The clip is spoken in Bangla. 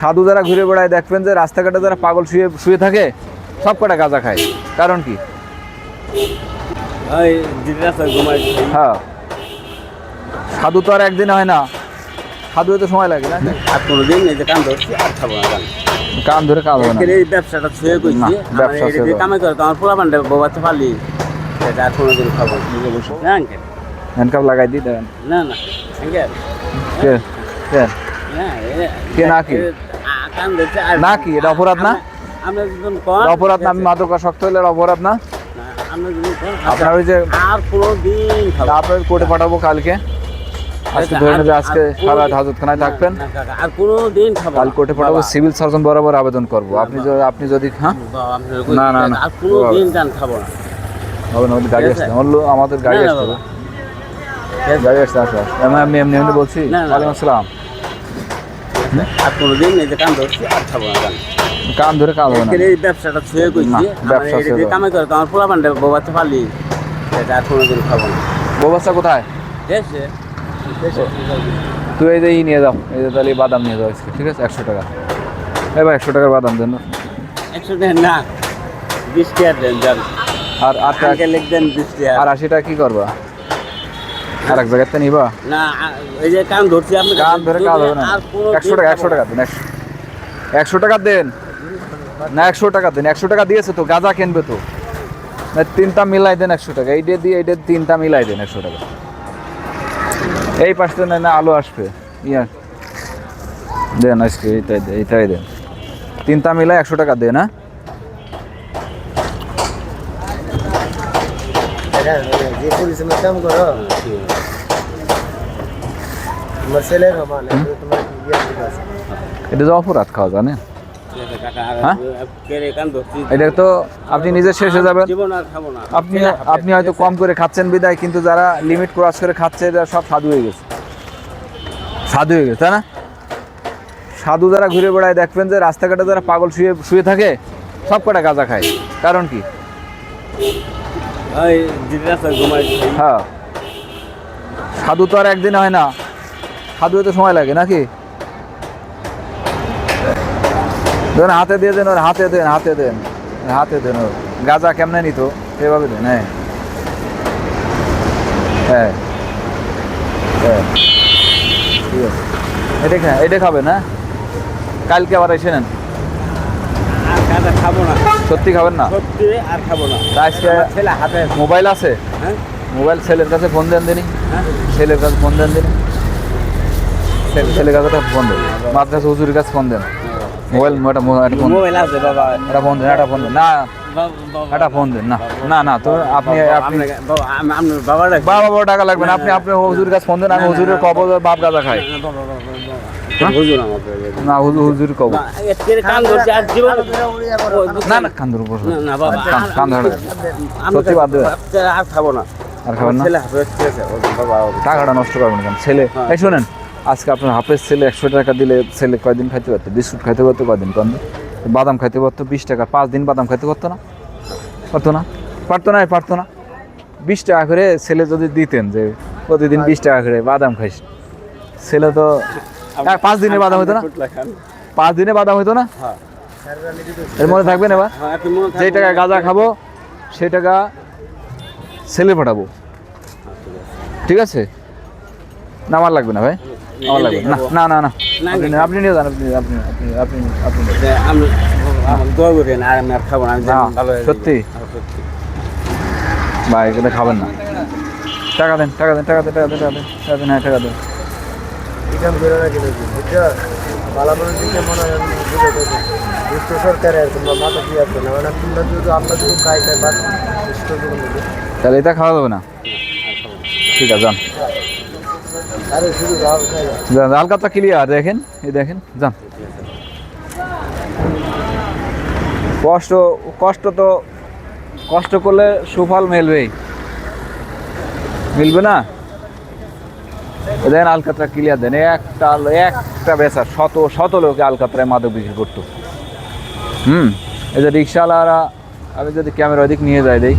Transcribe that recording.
সাধু যারা ঘুরে বেড়ায় দেখবেন যে রাস্তাঘাটে যারা পাগল শুয়ে শুয়ে থাকে সব কটা গাঁজা খায়। কারণ কি? হ্যাঁ, সাধু তো আর একদিন হয় না, সাধু তো সময় লাগে না। আর কোনোদিন এই যে কান ধরছি আর খাবো না কান ধরে খাবো না। এই ব্যবসাটা ছুঁয়ে কইছি, ব্যবসা এই কামাই করে তো আমার পোলা পান্ডে বাবাতে পারলি এটা আর কোনোদিন খাবো না। আঙ্কেল হ্যান্ডকাপ লাগাই দিই দেন। না না আঙ্কেল কে কে কে না কি কান ধরছে আর না কি এটা অপরাধ না? আমরা যখন কোন অপরাধ না? আমি মাদকা শক্ত হলে অপরাধ না? আমরা যখন কোন আপনার ওই যে আর কোনোদিন খাবো আপনার কোর্টে পাঠাবো কালকে। আজকে ধরে নেবে, আজকে সারা হাজতখানায় থাকবেন। আর কোনোদিন খাবো কাল কোর্টে পাঠাবো, সিভিল সার্জন বরাবর আবেদন করবো। আপনি যদি হ্যাঁ না না না আর কোনোদিন গান খাবো না। হবে না, গাড়ি আসছে আমাদের গাড়ি আসতে হবে। গাড়ি আসতে আসো আমি এমনি এমনি বলছি। ওয়ালাইকুম আসসালাম। আর কোনোদিন এই যে কান ধরছি আর খাবো না গান কান ধরে খাবো না। এই ব্যবসাটা ছুঁয়ে কইছি, ব্যবসা এই কামাই করে তো আমার পোলা পান্ডে বাবাতে পারলি এটা আর কোনোদিন খাবো না। বউবাচ্চা কোথায়? দেশে তুই এই যে নিয়ে যাও, এই যে তাহলে বাদাম নিয়ে যাও আজকে, ঠিক আছে? 100 টাকা। এবার 100 টাকার বাদাম দেন। 100 টাকা না, 20 টাকা দেন যান। আর 8 টাকা লিখ দেন 20 টাকা। আর 80 টাকা কি করবা? আর এক জায়গাতে নিবা? না এই যে কান ধরছি আপনি কান ধরে কাজ হবে না। 100 টাকা 100 টাকা দেন। 100 টাকা দেন না, 100 টাকা দেন। 100 টাকা দিয়েছে তো, গাঁজা কিনবে তো না। তিনটা মিলাই দেন 100 টাকা। এইটা দিয়ে এইটা তিনটা মিলাই দেন 100 টাকা। এই পাশে না আলু আসবে ইয়া দেন আজকে, এইটাই দেন। তিনটা মিলাই 100 টাকা দেন। হ্যাঁ যে পরিশ্রম কাম করো তোমার ছেলের সমান, তোমার এটা যে অপরাধ খাওয়া জানেন? হ্যাঁ এটা তো আপনি নিজে শেষ হয়ে যাবেন। আপনি হয়তো কম করে খাচ্ছেন বিদায়, কিন্তু যারা লিমিট ক্রস করে খাচ্ছে এরা সব সাধু হয়ে গেছে। সাধু হয়ে গেছে, তাই না? সাধু যারা ঘুরে বেড়ায় দেখবেন যে রাস্তাঘাটে যারা পাগল শুয়ে শুয়ে থাকে সব কটা গাঁজা খায়। কারণ কি? হ্যাঁ, সাধু তো আর একদিন হয় না, সাধু তো সময় লাগে নাকি? ধরেন হাতে দিয়ে দেন, ওর হাতে দেন, হাতে দেন, হাতে দেন। ওর গাঁজা কেমনে নিত সেভাবে দেন। হ্যাঁ হ্যাঁ হ্যাঁ ঠিক আছে। এটা খাবেন না? কালকে আবার এসে নেন। খাবো না, সত্যি খাবেন না? সত্যি আর খাবো না। আজকে ছেলে হাতে মোবাইল আছে? হ্যাঁ মোবাইল ছেলের কাছে ফোন দেন দিনই। ছেলের কাছে ফোন দেন দিনই। ছেলের কাছে ফোন দেন, মাদ্রাসা হুজুরের কাছে ফোন দেন। মোবাইল মোবাইল আছে বাবা, এটা ফোন দেন, এটা ফোন দেন না, এটা ফোন দেন না। না না তো আপনি বাবা বাবা টাকা লাগবে না। আপনি হুজুরের কাছে ফোন দেন। আমি হুজুরের কবর বাপ গাঁজা খাই না, হুজুর কবর না না। কান ধরে কান ধরে সত্যি বাদ দেবে। আর খাবো না। আর খাবেন না? টাকাটা নষ্ট করবেন কেন? ছেলে এই শোনেন, আজকে আপনার হাফেজ ছেলে 100 টাকা দিলে ছেলে কয়দিন খাইতে পারতো? বিস্কুট খাইতে পারতো কয়দিন? কন বাদাম খাইতে পারতো 20 টাকা। 5 দিন বাদাম খাইতে পারতো না? পারতো না? পারতো না। 20 টাকা করে ছেলে যদি দিতেন যে প্রতিদিন 20 টাকা করে বাদাম খাইস, ছেলে তো 5 দিনে বাদাম হইতো না? 5 দিনে বাদাম হইতো না? এর মনে থাকবেন? এবার যেই টাকা গাঁজা খাবো সেই টাকা ছেলে পাঠাবো, ঠিক আছে? না আমার লাগবে না ভাই, আমার লাগবে না। না না না আপনি নিয়ে যান, আপনি সত্যি ভাই এটা খাবেন না। টাকা দেন, টাকা দেন, টাকা দেন, টাকা দেন, টাকা দেন, টাকা দেন, হ্যাঁ টাকা দেন। তাহলে এটা খাওয়া যাবে না? ঠিক আছে যান। হালকাটা ক্লিয়ার দেখেন, এই দেখেন যান। কষ্ট করলে সুফল মিলবে না? দেন আলকাতরা ক্লিয়ার দেন। একটা বেচা শত লোকে আলকাতরায় মাদক বিক্রি করতো। এই যে রিক্সাওয়ালারা, আমি যদি ক্যামেরা ওদিক নিয়ে যাই দেই